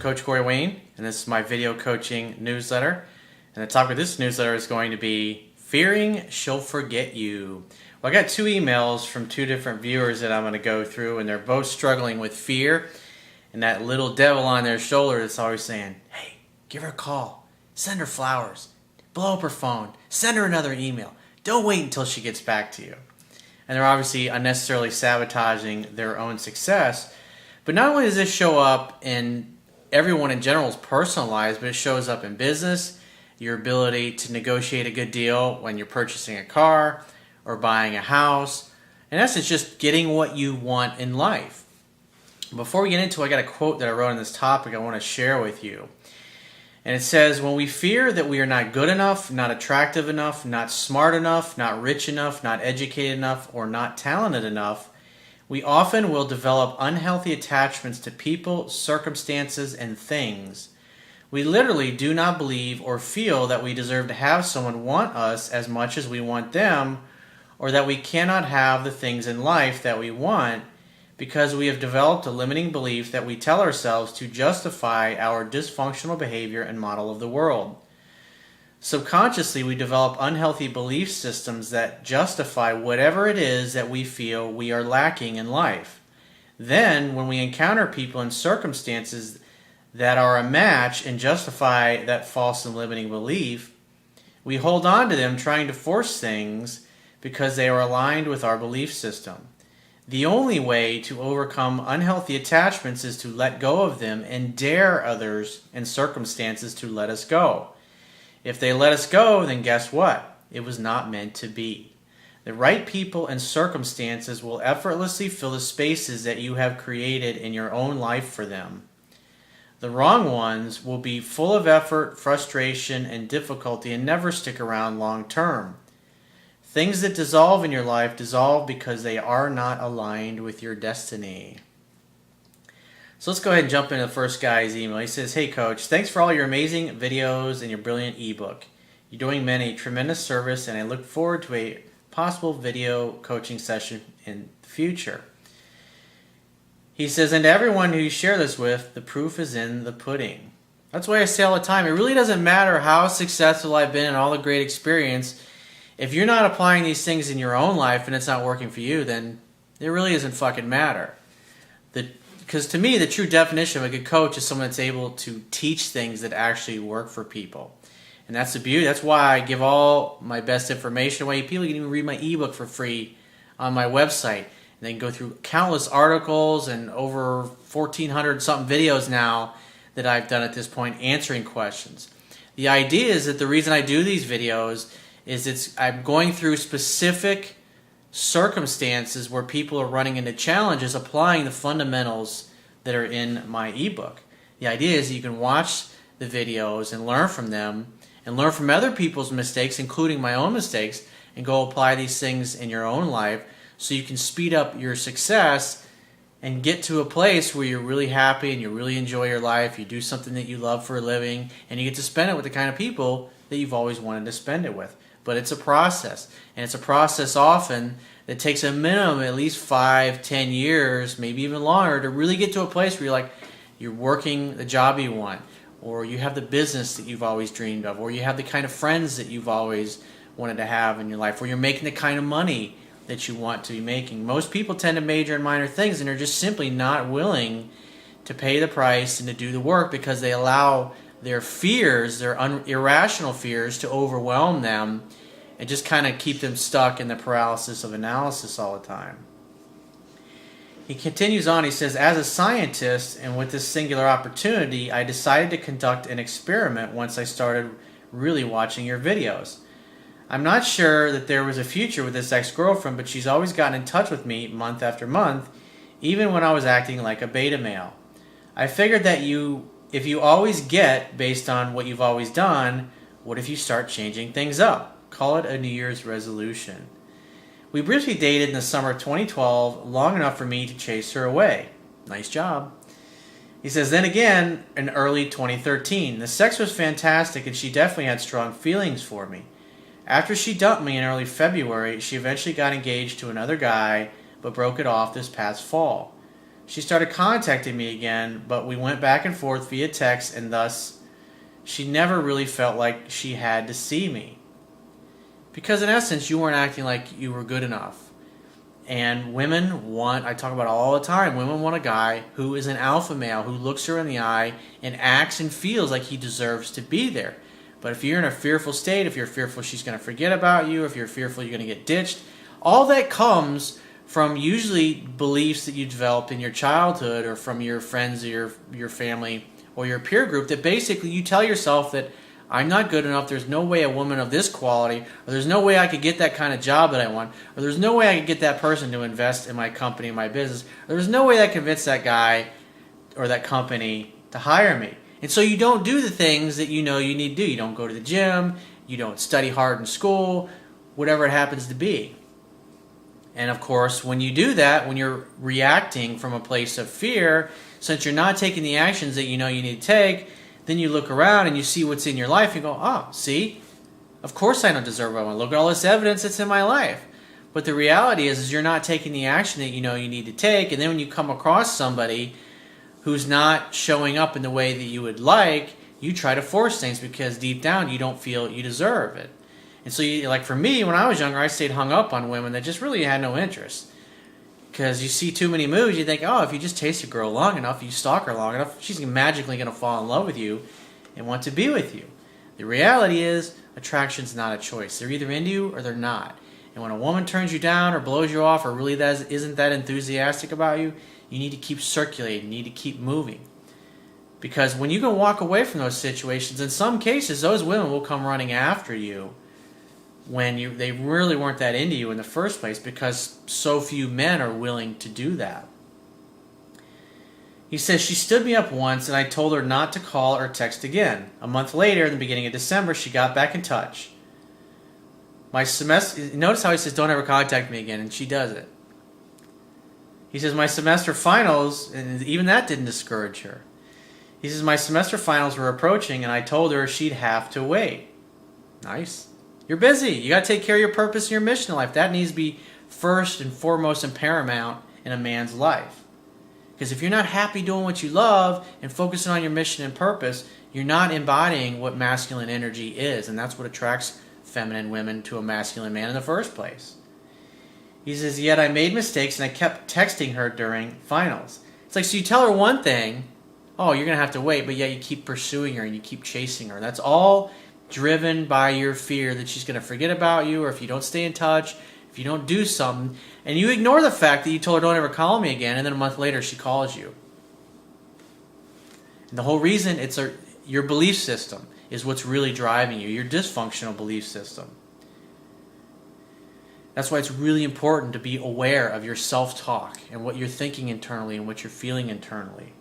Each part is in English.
Coach Corey Wayne, and this is my video coaching newsletter. And the topic of this newsletter is going to be fearing she'll forget you. Well, I got two emails from two different viewers that I'm going to go through, and they're both struggling with fear and that little devil on their shoulder that's always saying, hey, give her a call, send her flowers, blow up her phone, send her another email. Don't wait until she gets back to you. And they're obviously unnecessarily sabotaging their own success. But not only does this show up in everyone in general's personal lives, but it shows up in business, your ability to negotiate a good deal when you're purchasing a car or buying a house. In essence, just getting what you want in life. Before we get into it, I got a quote that I wrote on this topic I want to share with you. And it says, when we fear that we are not good enough, not attractive enough, not smart enough, not rich enough, not educated enough, or not talented enough, we often will develop unhealthy attachments to people, circumstances, and things. We literally do not believe or feel that we deserve to have someone want us as much as we want them, or that we cannot have the things in life that we want, because we have developed a limiting belief that we tell ourselves to justify our dysfunctional behavior and model of the world. Subconsciously, we develop unhealthy belief systems that justify whatever it is that we feel we are lacking in life. Then, when we encounter people and circumstances that are a match and justify that false and limiting belief, we hold on to them trying to force things because they are aligned with our belief system. The only way to overcome unhealthy attachments is to let go of them and dare others and circumstances to let us go. If they let us go, then guess what? It was not meant to be. The right people and circumstances will effortlessly fill the spaces that you have created in your own life for them. The wrong ones will be full of effort, frustration, and difficulty and never stick around long term. Things that dissolve in your life dissolve because they are not aligned with your destiny. So let's go ahead and jump into the first guy's email. He says, hey coach, thanks for all your amazing videos and your brilliant ebook. You're doing men a tremendous service, and I look forward to a possible video coaching session in the future. He says, and to everyone who you share this with, the proof is in the pudding. That's why I say all the time, it really doesn't matter how successful I've been and all the great experience. If you're not applying these things in your own life and it's not working for you, then it really doesn't fucking matter. Because to me, the true definition of a good coach is someone that's able to teach things that actually work for people. And that's the beauty. That's why I give all my best information away. People can even read my ebook for free on my website. And they can go through countless articles and over 1,400 something videos now that I've done at this point answering questions. The idea is that the reason I do these videos is I'm going through specific circumstances where people are running into challenges applying the fundamentals that are in my ebook. The idea is you can watch the videos and learn from them and learn from other people's mistakes, including my own mistakes, and go apply these things in your own life so you can speed up your success and get to a place where you're really happy and you really enjoy your life, you do something that you love for a living, and you get to spend it with the kind of people that you've always wanted to spend it with. But it's a process, and it's a process often that takes a minimum at least 5-10 years, maybe even longer, to really get to a place where you're working the job you want, or you have the business that you've always dreamed of, or you have the kind of friends that you've always wanted to have in your life, or you're making the kind of money that you want to be making. Most people tend to major in minor things, and they're just simply not willing to pay the price and to do the work because they allow their fears, their irrational fears, to overwhelm them and just kind of keep them stuck in the paralysis of analysis all the time. He continues on, he says, as a scientist and with this singular opportunity, I decided to conduct an experiment once I started really watching your videos. I'm not sure that there was a future with this ex-girlfriend, but she's always gotten in touch with me month after month, even when I was acting like a beta male. I figured that if you always get based on what you've always done, what if you start changing things up? Call it a New Year's resolution. We briefly dated in the summer of 2012, long enough for me to chase her away. Nice job. He says, then again, in early 2013, the sex was fantastic and she definitely had strong feelings for me. After she dumped me in early February, she eventually got engaged to another guy, but broke it off this past fall. She started contacting me again, but we went back and forth via text, and thus she never really felt like she had to see me. Because in essence, you weren't acting like you were good enough. And women want, I talk about it all the time, women want a guy who is an alpha male, who looks her in the eye and acts and feels like he deserves to be there. But if you're in a fearful state, if you're fearful she's going to forget about you, if you're fearful you're going to get ditched, all that comes from usually beliefs that you developed in your childhood or from your friends or your family or your peer group, that basically you tell yourself that I'm not good enough, there's no way a woman of this quality, or there's no way I could get that kind of job that I want, or there's no way I could get that person to invest in my company, my business, or there's no way I convince that guy or that company to hire me. And so you don't do the things that you know you need to do. You don't go to the gym, you don't study hard in school, whatever it happens to be. And of course, when you do that, when you're reacting from a place of fear, since you're not taking the actions that you know you need to take, then you look around and you see what's in your life and go, oh, see, of course I don't deserve what I want. Look at all this evidence that's in my life. But the reality is you're not taking the action that you know you need to take, and then when you come across somebody who's not showing up in the way that you would like, you try to force things because deep down you don't feel you deserve it. And so, like for me, when I was younger, I stayed hung up on women that just really had no interest. Because you see too many movies, you think, oh, if you just taste a girl long enough, you stalk her long enough, she's magically going to fall in love with you and want to be with you. The reality is, attraction's not a choice. They're either into you or they're not. And when a woman turns you down or blows you off or really isn't that enthusiastic about you, you need to keep circulating, you need to keep moving. Because when you can walk away from those situations, in some cases, those women will come running after you when they really weren't that into you in the first place, because so few men are willing to do that. He says, she stood me up once and I told her not to call or text again. A month later, in the beginning of December, she got back in touch. My semester, notice how he says, don't ever contact me again, and she does it. He says, my semester finals, and even that didn't discourage her. He says, my semester finals were approaching and I told her she'd have to wait. Nice. You're busy. You got to take care of your purpose and your mission in life. That needs to be first and foremost and paramount in a man's life. Because if you're not happy doing what you love and focusing on your mission and purpose, you're not embodying what masculine energy is. And that's what attracts feminine women to a masculine man in the first place. He says, yet I made mistakes and I kept texting her during finals. It's like, so you tell her one thing, oh, you're going to have to wait, but yet you keep pursuing her and you keep chasing her. That's all driven by your fear that she's going to forget about you, or if you don't stay in touch, if you don't do something, and you ignore the fact that you told her don't ever call me again, and then a month later she calls you. And the whole reason your belief system is what's really driving you, your dysfunctional belief system. That's why it's really important to be aware of your self-talk and what you're thinking internally and what you're feeling internally.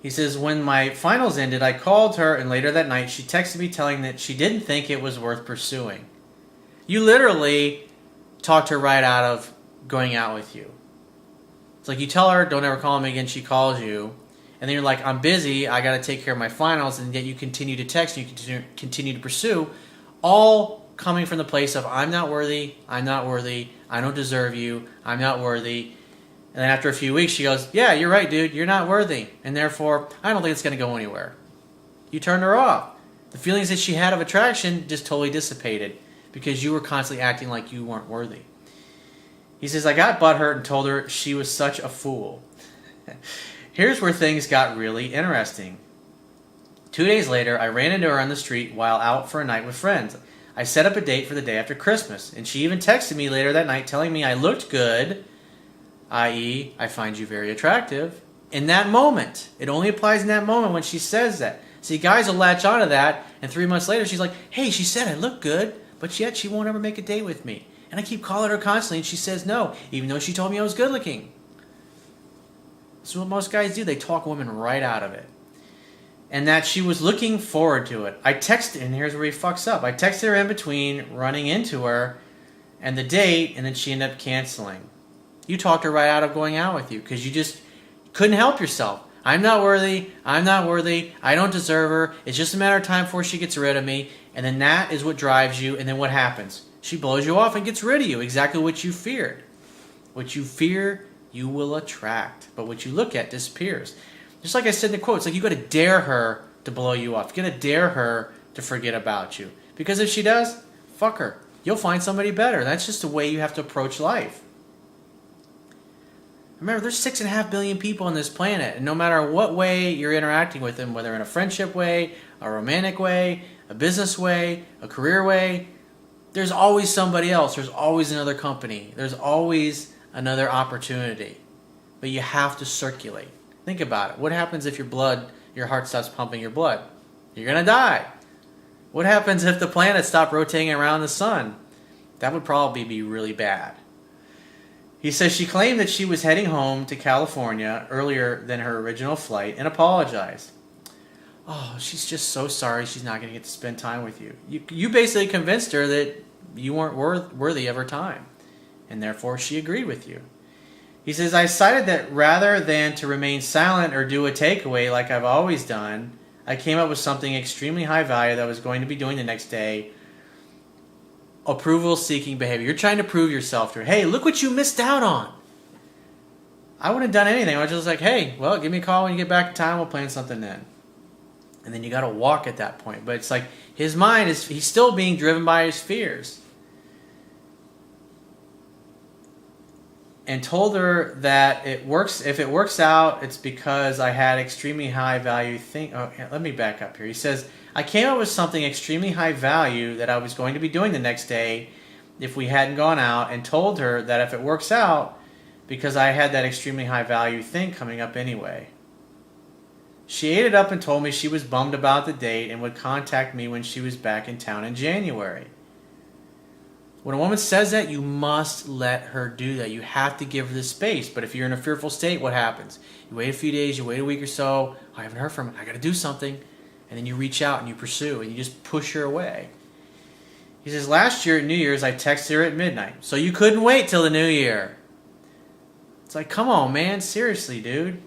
He says, when my finals ended, I called her, and later that night she texted me telling that she didn't think it was worth pursuing. You literally talked her right out of going out with you. It's like you tell her, don't ever call me again, she calls you, and then you're like, I'm busy, I got to take care of my finals, and yet you continue to text, and you continue to pursue, all coming from the place of, I'm not worthy, I don't deserve you, I'm not worthy. And then after a few weeks, she goes, yeah, you're right, dude. You're not worthy. And therefore, I don't think it's going to go anywhere. You turned her off. The feelings that she had of attraction just totally dissipated because you were constantly acting like you weren't worthy. He says, I got butthurt and told her she was such a fool. Here's where things got really interesting. 2 days later, I ran into her on the street while out for a night with friends. I set up a date for the day after Christmas, and she even texted me later that night telling me I looked good, i.e., I find you very attractive, in that moment. It only applies in that moment when she says that. See, guys will latch onto that, and 3 months later she's like, hey, she said I look good, but yet she won't ever make a date with me. And I keep calling her constantly, and she says no, even though she told me I was good looking. This is what most guys do. They talk women right out of it. And that she was looking forward to it. I texted, and here's where he fucks up. I texted her in between running into her and the date, and then she ended up canceling. You talked her right out of going out with you because you just couldn't help yourself. I'm not worthy, I don't deserve her, it's just a matter of time before she gets rid of me, and then that is what drives you, and then what happens? She blows you off and gets rid of you, exactly what you feared. What you fear, you will attract. But what you look at disappears. Just like I said in the quote, it's like you got to dare her to blow you off. You got to dare her to forget about you. Because if she does, fuck her. You'll find somebody better. That's just the way you have to approach life. Remember, there's 6.5 billion people on this planet, and no matter what way you're interacting with them, whether in a friendship way, a romantic way, a business way, a career way, there's always somebody else. There's always another company. There's always another opportunity. But you have to circulate. Think about it. What happens if your heart stops pumping your blood? You're going to die. What happens if the planet stopped rotating around the sun? That would probably be really bad. He says she claimed that she was heading home to California earlier than her original flight and apologized. Oh, she's just so sorry she's not going to get to spend time with you. You basically convinced her that you weren't worthy of her time, and therefore she agreed with you. He says, I decided that rather than to remain silent or do a takeaway like I've always done, I came up with something extremely high value that I was going to be doing the next day. Approval-seeking behavior. You're trying to prove yourself to her. Hey, look what you missed out on. I wouldn't have done anything. I was just like, hey, well, give me a call when you get back in time. We'll plan something then. And then you got to walk at that point. But it's like his mind he's still being driven by his fears. And told her that if it works out, it's because I had extremely high value thing. Oh, let me back up here. He says, I came up with something extremely high value that I was going to be doing the next day if we hadn't gone out, and told her that if it works out, because I had that extremely high value thing coming up anyway. She ate it up and told me she was bummed about the date and would contact me when she was back in town in January. When a woman says that, you must let her do that. You have to give her the space. But if you're in a fearful state, what happens? You wait a few days, you wait a week or so. I haven't heard from her. I got to do something. And then you reach out and you pursue and you just push her away. He says, last year at New Year's, I texted her at midnight. So you couldn't wait till the New Year. It's like, come on, man. Seriously, dude.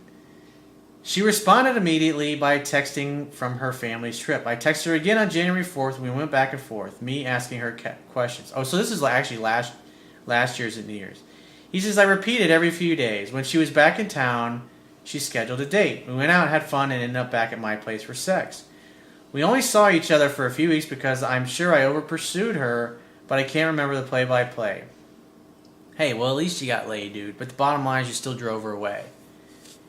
She responded immediately by texting from her family's trip. I texted her again on January 4th, and we went back and forth, me asking her questions. Oh, so this is actually last year's at New Year's. He says, I repeated every few days. When she was back in town, she scheduled a date. We went out, had fun, and ended up back at my place for sex. We only saw each other for a few weeks because I'm sure I over-pursued her, but I can't remember the play-by-play. Hey, well, at least you got laid, dude. But the bottom line is you still drove her away.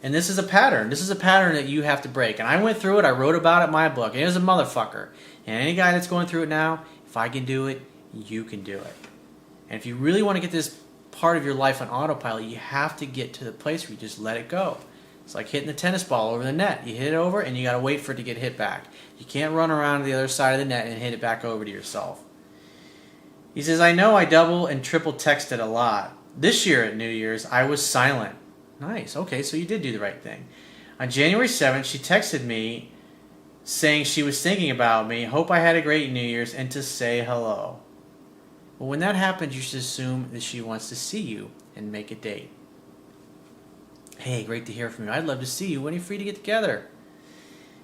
And this is a pattern. This is a pattern that you have to break. And I went through it. I wrote about it in my book. And it was a motherfucker. And any guy that's going through it now, if I can do it, you can do it. And if you really want to get this part of your life on autopilot, you have to get to the place where you just let it go. It's like hitting the tennis ball over the net. You hit it over, and you got to wait for it to get hit back. You can't run around to the other side of the net and hit it back over to yourself. He says, I know I double and triple texted a lot. This year at New Year's, I was silent. Nice. Okay, so you did do the right thing. On January 7th, she texted me saying she was thinking about me, hope I had a great New Year's, and to say hello. Well, when that happens, you should assume that she wants to see you and make a date. Hey, great to hear from you. I'd love to see you. When are you free to get together?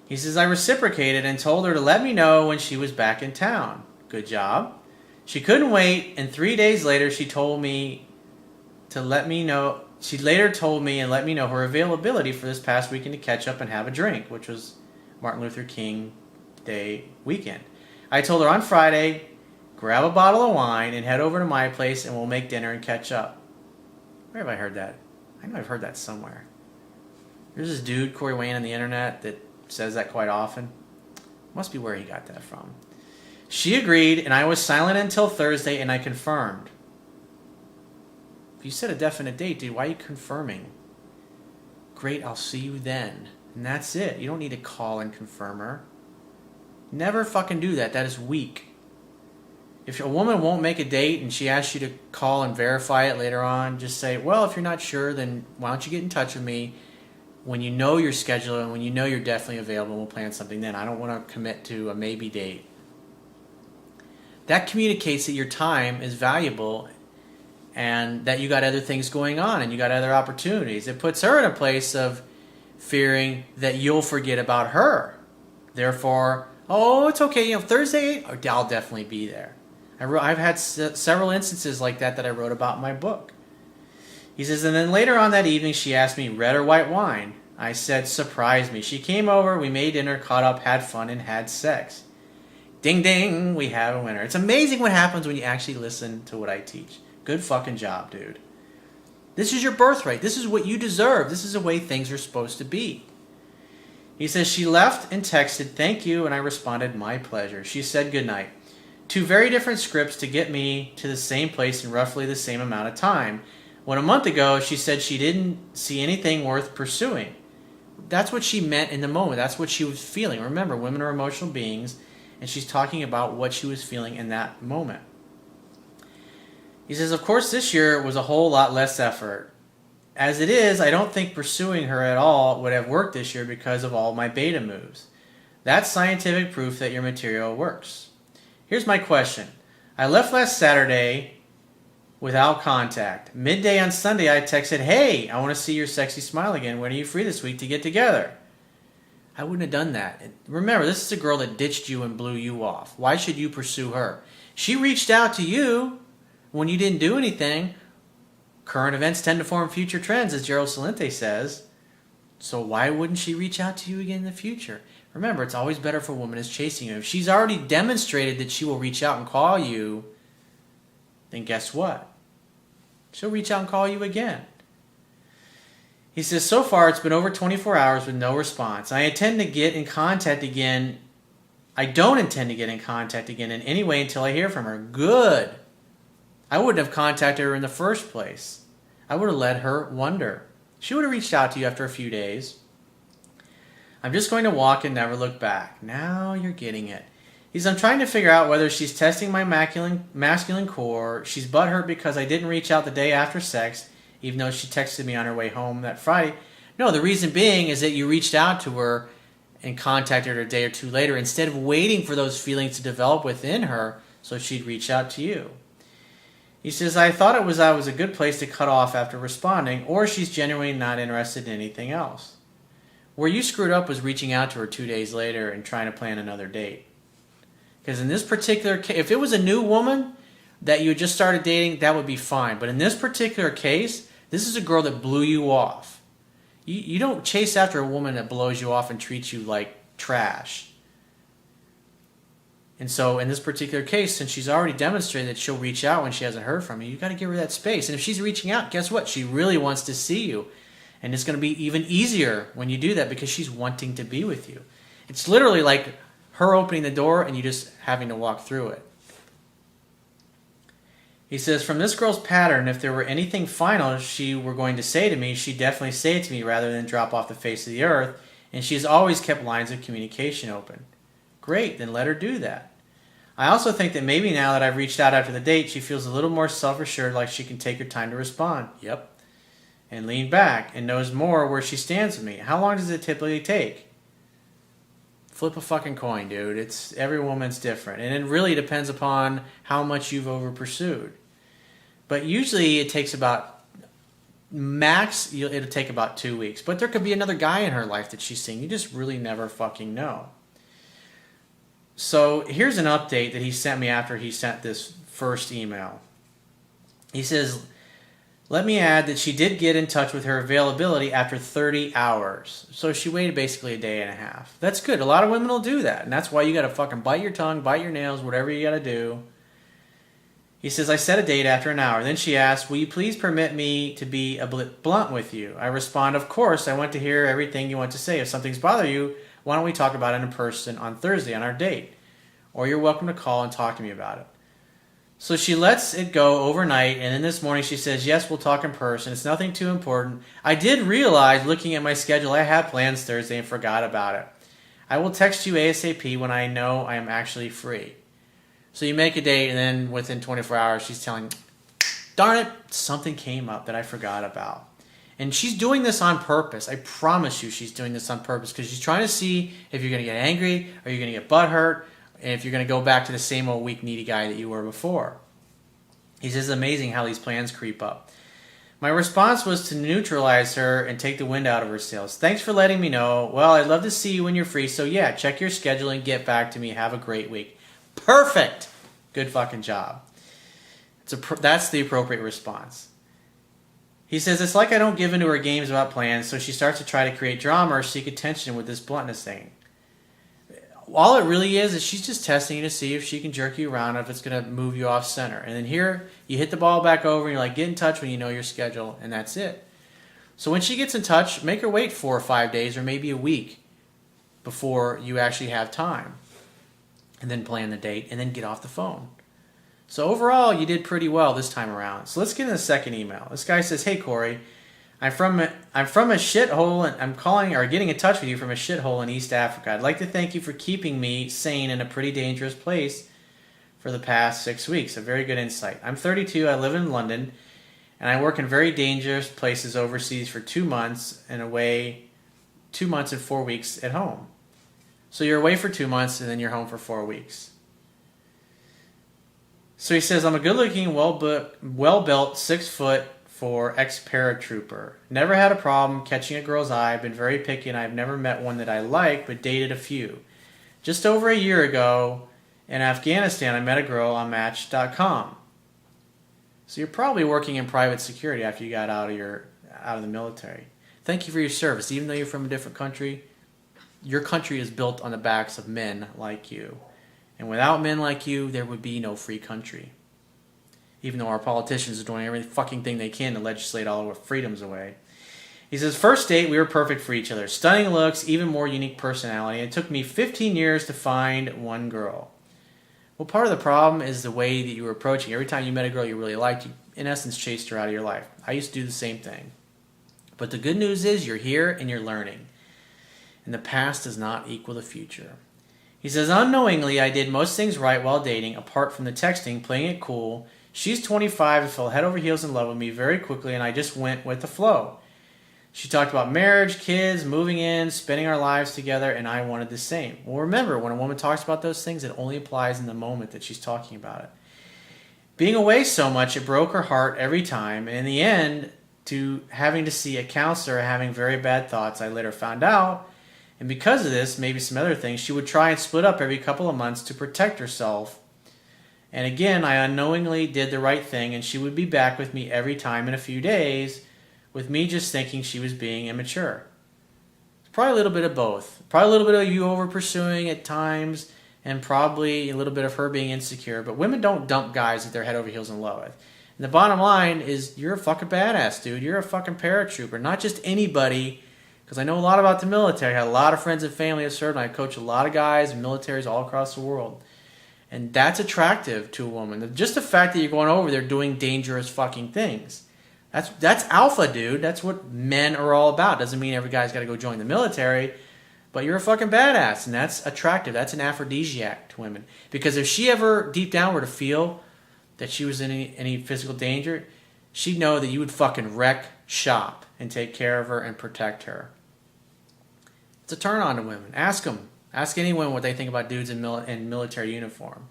He says, I reciprocated and told her to let me know when she was back in town. Good job. She couldn't wait, and 3 days later, she told me to let me know. She later told me and let me know her availability for this past weekend to catch up and have a drink, which was Martin Luther King Day weekend. I told her on Friday, grab a bottle of wine and head over to my place and we'll make dinner and catch up. Where have I heard that? I know I've heard that somewhere. There's this dude, Corey Wayne, on the internet that says that quite often. Must be where he got that from. She agreed, and I was silent until Thursday, and I confirmed. If you set a definite date, dude, why are you confirming? Great, I'll see you then. And that's it. You don't need to call and confirm her. Never fucking do that. That is weak. If a woman won't make a date and she asks you to call and verify it later on, just say, well, if you're not sure, then why don't you get in touch with me when you know your schedule and when you know you're definitely available, we'll plan something then. I don't want to commit to a maybe date. That communicates that your time is valuable and that you got other things going on and you got other opportunities. It puts her in a place of fearing that you'll forget about her. Therefore, oh, it's okay, Thursday, I'll definitely be there. I've had several instances like that I wrote about in my book. He says, and then later on that evening, she asked me, red or white wine? I said, surprise me. She came over, we made dinner, caught up, had fun, and had sex. Ding, ding, we have a winner. It's amazing what happens when you actually listen to what I teach. Good fucking job, dude. This is your birthright. This is what you deserve. This is the way things are supposed to be. He says, she left and texted, thank you, and I responded, my pleasure. She said goodnight. 2 very different scripts to get me to the same place in roughly the same amount of time. When a month ago, she said she didn't see anything worth pursuing. That's what she meant in the moment. That's what she was feeling. Remember, women are emotional beings, and she's talking about what she was feeling in that moment. He says, of course, this year was a whole lot less effort. As it is, I don't think pursuing her at all would have worked this year because of all my beta moves. That's scientific proof that your material works. Here's my question. I left last Saturday without contact. Midday on Sunday, I texted, hey, I want to see your sexy smile again. When are you free this week to get together? I wouldn't have done that. Remember, this is a girl that ditched you and blew you off. Why should you pursue her? She reached out to you when you didn't do anything. Current events tend to form future trends, as Gerald Salente says. So why wouldn't she reach out to you again in the future? Remember, it's always better if a woman is chasing you. If she's already demonstrated that she will reach out and call you, then guess what? She'll reach out and call you again. He says, so far it's been over 24 hours with no response. I intend to get in contact again. I don't intend to get in contact again in any way until I hear from her. Good. I wouldn't have contacted her in the first place. I would have let her wonder. She would have reached out to you after a few days. I'm just going to walk and never look back. Now you're getting it. He says, I'm trying to figure out whether she's testing my masculine core. She's butthurt because I didn't reach out the day after sex, even though she texted me on her way home that Friday. No, the reason being is that you reached out to her and contacted her a day or two later instead of waiting for those feelings to develop within her so she'd reach out to you. He says, I thought I was a good place to cut off after responding, or she's genuinely not interested in anything else. Where you screwed up was reaching out to her 2 days later and trying to plan another date. Because in this particular case, if it was a new woman that you had just started dating, that would be fine. But in this particular case, this is a girl that blew you off. You don't chase after a woman that blows you off and treats you like trash. And so in this particular case, since she's already demonstrated that she'll reach out when she hasn't heard from you, you got to give her that space. And if she's reaching out, guess what? She really wants to see you. And it's going to be even easier when you do that because she's wanting to be with you. It's literally like her opening the door and you just having to walk through it. He says, from this girl's pattern, if there were anything final she were going to say to me, she'd definitely say it to me rather than drop off the face of the earth. And she's always kept lines of communication open. Great, then let her do that. I also think that maybe now that I've reached out after the date, she feels a little more self-assured, like she can take her time to respond. Yep. And lean back and knows more where she stands with me. How long does it typically take? Flip a fucking coin, dude. Every woman's different. And it really depends upon how much you've over-pursued. But usually it takes about, it'll take about 2 weeks. But there could be another guy in her life that she's seeing. You just really never fucking know. So here's an update that he sent me after he sent this first email. He says, let me add that she did get in touch with her availability after 30 hours. So she waited basically a day and a half. That's good. A lot of women will do that. And that's why you got to fucking bite your tongue, bite your nails, whatever you got to do. He says, I set a date after an hour. Then she asked, will you please permit me to be a bit blunt with you? I respond, of course. I want to hear everything you want to say. If something's bothering you, why don't we talk about it in person on Thursday on our date? Or you're welcome to call and talk to me about it. So she lets it go overnight, and then this morning she says, yes, we'll talk in person. It's nothing too important. I did realize, looking at my schedule, I had plans Thursday and forgot about it. I will text you ASAP when I know I am actually free. So you make a date, and then within 24 hours she's telling, darn it, something came up that I forgot about. And she's doing this on purpose. I promise you she's doing this on purpose because she's trying to see if you're going to get angry or you're going to get butthurt, and if you're going to go back to the same old weak, needy guy that you were before. He says, amazing how these plans creep up. My response was to neutralize her and take the wind out of her sails. Thanks for letting me know. Well, I'd love to see you when you're free. So yeah, check your schedule and get back to me. Have a great week. Perfect. Good fucking job. That's the appropriate response. He says, it's like I don't give into her games about plans, so she starts to try to create drama or seek attention with this bluntness thing. All it really is she's just testing you to see if she can jerk you around, if it's going to move you off center. And then here, you hit the ball back over, and you're like, get in touch when you know your schedule, and that's it. So when she gets in touch, make her wait 4 or 5 days or maybe a week before you actually have time. And then plan the date, and then get off the phone. So overall, you did pretty well this time around. So let's get in the second email. This guy says, hey, Corey, I'm from a shithole, and I'm calling or getting in touch with you from a shithole in East Africa. I'd like to thank you for keeping me sane in a pretty dangerous place for the past 6 weeks. A very good insight. I'm 32. I live in London, and I work in very dangerous places overseas for 2 months and away 2 months and 4 weeks at home. So you're away for 2 months, and then you're home for 4 weeks. So he says, I'm a good-looking, well-built, 6'4" ex-paratrooper. Never had a problem catching a girl's eye. I've been very picky, and I've never met one that I like, but dated a few. Just over a year ago, in Afghanistan, I met a girl on Match.com. So you're probably working in private security after you got out of the military. Thank you for your service. Even though you're from a different country, your country is built on the backs of men like you. And without men like you, there would be no free country. Even though our politicians are doing every fucking thing they can to legislate all our freedoms away. He says, first date, we were perfect for each other. Stunning looks, even more unique personality. It took me 15 years to find one girl. Well, part of the problem is the way that you were approaching. Every time you met a girl you really liked, you, in essence, chased her out of your life. I used to do the same thing. But the good news is you're here and you're learning. And the past does not equal the future. He says, unknowingly, I did most things right while dating, apart from the texting, playing it cool. She's 25 and fell head over heels in love with me very quickly, and I just went with the flow. She talked about marriage, kids, moving in, spending our lives together, and I wanted the same. Well, remember, when a woman talks about those things, it only applies in the moment that she's talking about it. Being away so much, it broke her heart every time, and in the end, to having to see a counselor having very bad thoughts, I later found out. And because of this, maybe some other things, she would try and split up every couple of months to protect herself. And again, I unknowingly did the right thing, and she would be back with me every time in a few days, with me just thinking she was being immature. It's probably a little bit of both. Probably a little bit of you over-pursuing at times, and probably a little bit of her being insecure. But women don't dump guys that they're head over heels in love with. And the bottom line is, you're a fucking badass, dude. You're a fucking paratrooper. Not just anybody. Because I know a lot about the military. I had a lot of friends and family that served, and I coach a lot of guys in militaries all across the world. And that's attractive to a woman. Just the fact that you're going over there doing dangerous fucking things. That's alpha, dude. That's what men are all about. Doesn't mean every guy's got to go join the military, but you're a fucking badass, and that's attractive. That's an aphrodisiac to women. Because if she ever deep down were to feel that she was in any physical danger, she'd know that you would fucking wreck shop and take care of her and protect her. It's a turn on to women. Ask them. Ask anyone what they think about dudes in military uniform.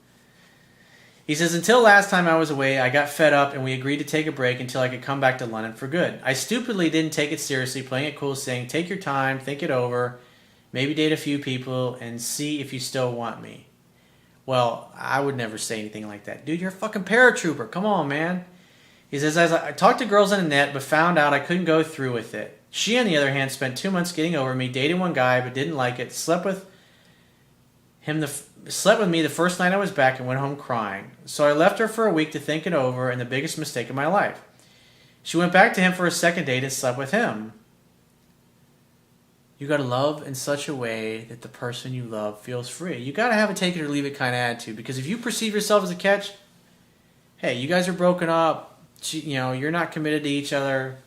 He says, until last time I was away, I got fed up and we agreed to take a break until I could come back to London for good. I stupidly didn't take it seriously, playing it cool, saying, take your time, think it over, maybe date a few people, and see if you still want me. Well, I would never say anything like that. Dude, you're a fucking paratrooper. Come on, man. He says, as I talked to girls on the net, but found out I couldn't go through with it. She, on the other hand, spent 2 months getting over me, dated one guy, but didn't like it, slept with me the first night I was back and went home crying. So I left her for a week to think it over, and the biggest mistake of my life. She went back to him for a second date and slept with him. You got to love in such a way that the person you love feels free. You got to have a take it or leave it kind of attitude, because if you perceive yourself as a catch, hey, you guys are broken up, you're not committed to each other.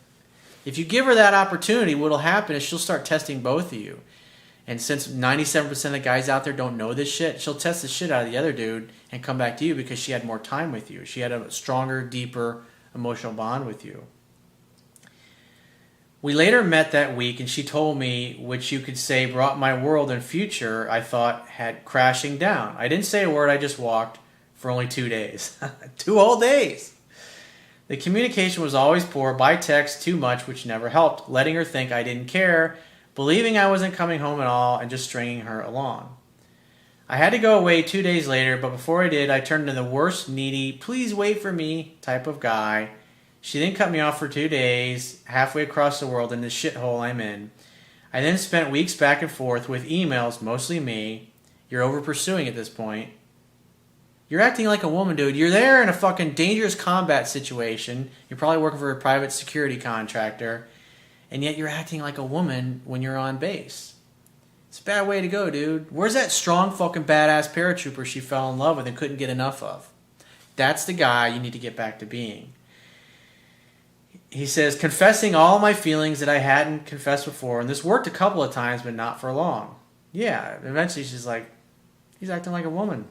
If you give her that opportunity, what'll happen is she'll start testing both of you. And since 97% of the guys out there don't know this shit, she'll test the shit out of the other dude and come back to you because she had more time with you. She had a stronger, deeper emotional bond with you. We later met that week, and she told me, which you could say brought my world and future, I thought, had crashing down. I didn't say a word, I just walked for only 2 days. 2 whole days! The communication was always poor, by text too much, which never helped, letting her think I didn't care, believing I wasn't coming home at all, and just stringing her along. I had to go away 2 days later, but before I did, I turned into the worst needy, please wait for me type of guy She then cut me off for 2 days, halfway across the world in this shithole I'm in. I then spent weeks back and forth with emails, mostly me. You're over pursuing at this point. You're acting like a woman, dude. You're there in a fucking dangerous combat situation. You're probably working for a private security contractor. And yet you're acting like a woman when you're on base. It's a bad way to go, dude. Where's that strong fucking badass paratrooper she fell in love with and couldn't get enough of? That's the guy you need to get back to being. He says, confessing all my feelings that I hadn't confessed before. And this worked a couple of times, but not for long. Yeah, eventually she's like, he's acting like a woman.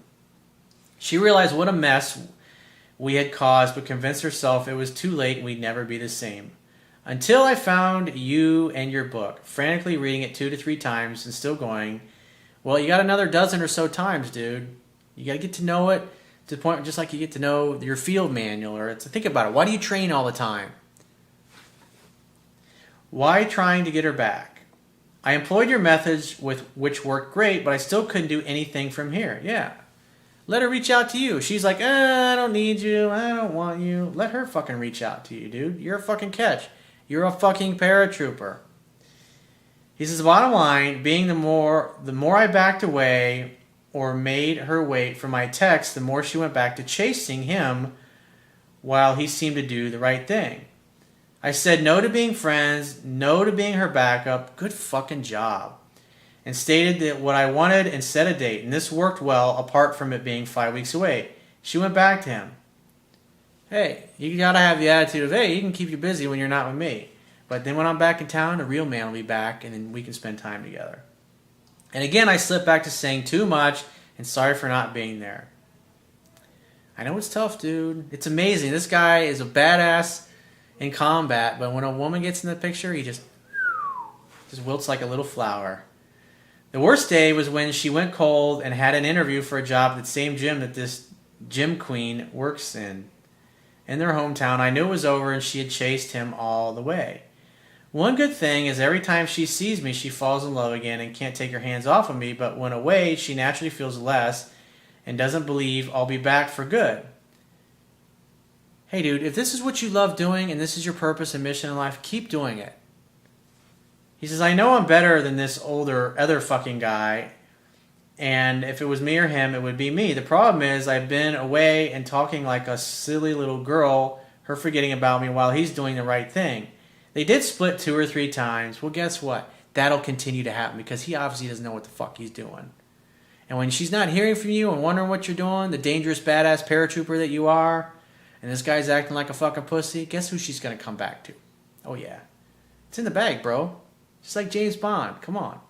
She realized what a mess we had caused, but convinced herself it was too late and we'd never be the same. Until I found you and your book, frantically reading it 2 to 3 times and still going, well, you got another dozen or so times, dude. You got to get to know it to the point just like you get to know your field manual. Or think about it. Why do you train all the time? Why trying to get her back? I employed your methods which worked great, but I still couldn't do anything from here. Yeah. Let her reach out to you. She's like, I don't need you. I don't want you. Let her fucking reach out to you, dude. You're a fucking catch. You're a fucking paratrooper. He says, bottom line, being the more I backed away or made her wait for my text, the more she went back to chasing him while he seemed to do the right thing. I said no to being friends, no to being her backup. Good fucking job. And stated that what I wanted and set a date. And this worked well, apart from it being 5 weeks away. She went back to him. Hey, you gotta have the attitude of, hey, he can keep you busy when you're not with me. But then when I'm back in town, the real man will be back, and then we can spend time together. And again, I slipped back to saying too much, and sorry for not being there. I know it's tough, dude. It's amazing. This guy is a badass in combat, but when a woman gets in the picture, he just wilts like a little flower. The worst day was when she went cold and had an interview for a job at the same gym that this gym queen works in their hometown. I knew it was over and she had chased him all the way. One good thing is every time she sees me, she falls in love again and can't take her hands off of me, but when away, she naturally feels less and doesn't believe I'll be back for good. Hey dude, if this is what you love doing and this is your purpose and mission in life, keep doing it. He says, I know I'm better than this other fucking guy, and if it was me or him, it would be me. The problem is I've been away and talking like a silly little girl, her forgetting about me while he's doing the right thing. They did split 2 or 3 times. Well, guess what? That'll continue to happen because he obviously doesn't know what the fuck he's doing. And when she's not hearing from you and wondering what you're doing, the dangerous badass paratrooper that you are, and this guy's acting like a fucking pussy, guess who she's going to come back to? Oh, yeah. It's in the bag, bro. Just like James Bond. Come on.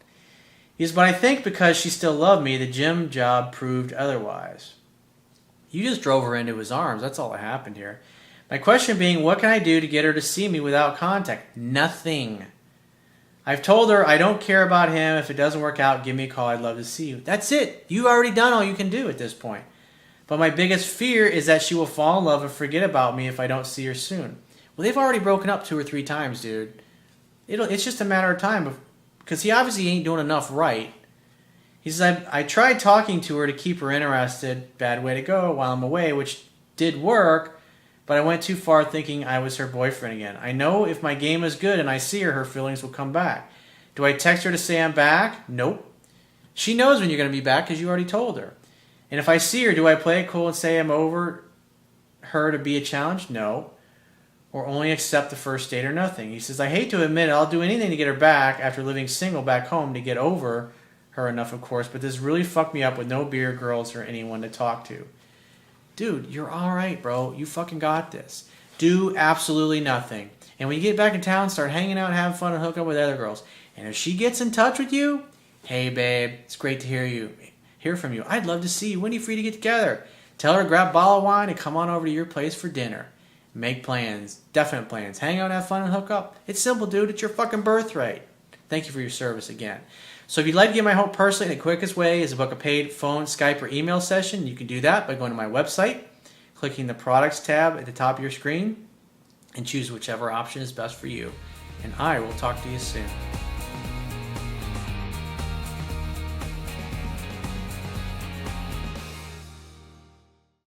He says, but I think because she still loved me, the gym job proved otherwise. You just drove her into his arms. That's all that happened here. My question being, what can I do to get her to see me without contact? Nothing. I've told her I don't care about him. If it doesn't work out, give me a call. I'd love to see you. That's it. You've already done all you can do at this point. But my biggest fear is that she will fall in love and forget about me if I don't see her soon. Well, they've already broken up 2 or 3 times, dude. It's just a matter of time because he obviously ain't doing enough right. He says, I tried talking to her to keep her interested. Bad way to go while I'm away, which did work, but I went too far thinking I was her boyfriend again. I know if my game is good and I see her, her feelings will come back. Do I text her to say I'm back? Nope. She knows when you're going to be back because you already told her. And if I see her, do I play it cool and say I'm over her to be a challenge? No. Or only accept the first date or nothing. He says, I hate to admit it, I'll do anything to get her back after living single back home to get over her enough, of course, but this really fucked me up with no beer, girls, or anyone to talk to. Dude, you're alright, bro. You fucking got this. Do absolutely nothing. And when you get back in town, start hanging out, having fun, and hook up with other girls. And if she gets in touch with you, hey, babe, it's great to hear from you. I'd love to see you. When are you free to get together? Tell her to grab a bottle of wine and come on over to your place for dinner. Make plans. Definite plans. Hang out, have fun, and hook up. It's simple, dude. It's your fucking birthright. Thank you for your service again. So if you'd like to get my help personally, the quickest way is to book a paid phone, Skype, or email session. You can do that by going to my website, clicking the products tab at the top of your screen, and choose whichever option is best for you. And I will talk to you soon.